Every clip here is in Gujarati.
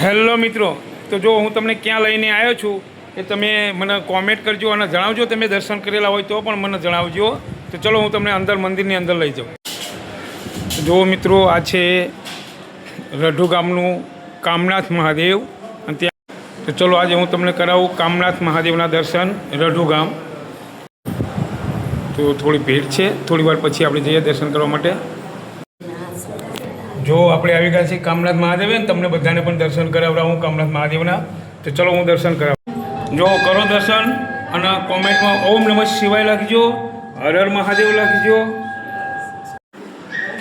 હેલો મિત્રો, તો જો હું તમને ક્યાં લઈને આવ્યો છું એ તમે મને કોમેન્ટ કરજો અને જણાવજો. તમે દર્શન કરેલા હોય તો પણ મને જણાવજો. તો ચલો હું તમને અંદર મંદિરની અંદર લઈ જાઉં. જો મિત્રો, આ છે રઢુ ગામનું કામનાથ મહાદેવ. અને ત્યાં તો ચલો આજે હું તમને કરાવું કામનાથ મહાદેવના દર્શન રઢુ ગામ. તો થોડી ભીડ છે, થોડી વાર પછી આપણે જઈએ દર્શન કરવા માટે. જો આપણે આવી ગયા છીએ કામનાથ મહાદેવ, તમને બધાને પણ દર્શન કરાવડાવું કામનાથ મહાદેવના. તો ચલો હું દર્શન કરાવું. જો કરો દર્શન અને કોમેન્ટમાં ઓમ નમઃ શિવાય લખજો, હર હર મહાદેવ લખજો.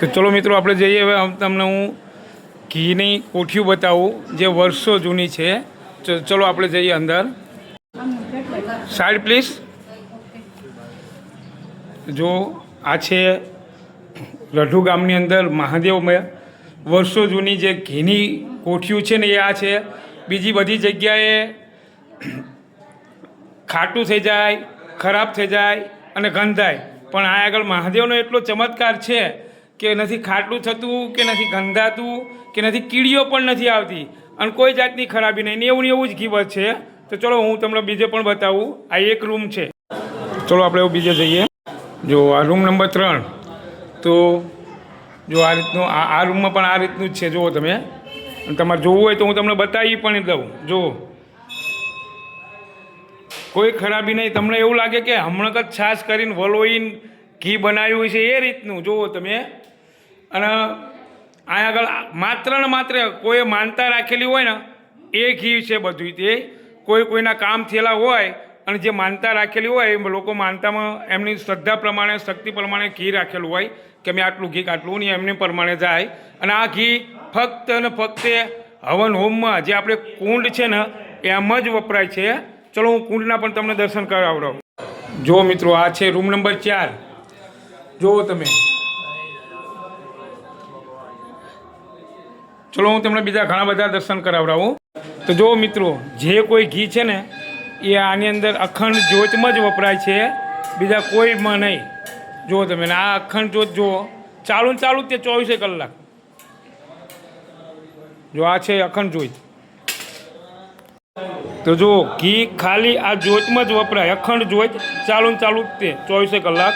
તો ચલો મિત્રો આપણે જઈએ. હવે તમને હું ઘીની કોઠીઓ બતાવું જે વર્ષો જૂની છે. ચલો આપણે જઈએ અંદર. Side please. જો આ છે રઢુ ગામની અંદર મહાદેવમય વર્ષો જૂની જે ઘીની કોઠીઓ છે ને એ આ છે. બીજી બધી જગ્યાએ ખાટું થઈ જાય, ખરાબ થઈ જાય અને ગંધાય, પણ આ આગળ મહાદેવનો એટલો ચમત્કાર છે કે નથી ખાટું થતું, કે નથી ગંધાતું, કે નથી કીડીઓ પણ નથી આવતી અને કોઈ જાતની ખરાબી નહીં. એવું ને એવું જ ઘી છે. તો ચલો હું તમને બીજે પણ બતાવું. આ એક રૂમ છે. ચલો આપણે એવું બીજે જઈએ. જો આ રૂમ નંબર 3. તો જો આ રીતનું આ રૂમમાં પણ આ રીતનું જ છે. જુઓ તમે, અને તમારે જોવું હોય તો હું તમને બતાવી પણ દઉં. જુઓ, કોઈ ખરાબી નહીં. તમને એવું લાગે કે હમણાં જ છાશ કરીને વલોઈને ઘી બનાવ્યું છે એ રીતનું. જુઓ તમે. અને આ આગળ માત્ર ને માત્ર કોઈ માનતા રાખેલી હોય ને એ ઘી છે બધું. તે કોઈના કામ થયેલા હોય અને જે માનતા રાખેલી હોય એ લોકો માનતામાં એમની શ્રદ્ધા પ્રમાણે, શક્તિ પ્રમાણે ઘી રાખેલું હોય કે મેં આટલું ઘી કાટલું નહીં, એમને પ્રમાણે જાય. અને આ ઘી ફક્ત અને ફક્ત હવન હોમમાં જે આપણે કુંડ છે ને એમ જ વપરાય છે. ચલો હું કુંડના પણ તમને દર્શન કરાવડાવું. જો મિત્રો, આ છે રૂમ નંબર 4. જુઓ તમે. ચલો હું તમને બીજા ઘણા બધા દર્શન કરાવડાવું. તો જો મિત્રો, જે કોઈ ઘી છે ને એ આની અંદર અખંડ જ્યોતમાં જ વપરાય છે, બીજા કોઈમાં નહીં. જુઓ તમે. આ અખંડ જ્યોત જુઓ, ચાલુ જ તે 24 કલાક. જો આ છે અખંડ જ્યોત. તો જો ઘી ખાલી આ જ્યોતમાં જ વપરાય. અખંડ જ્યોત ચાલુ જ તે 24 કલાક.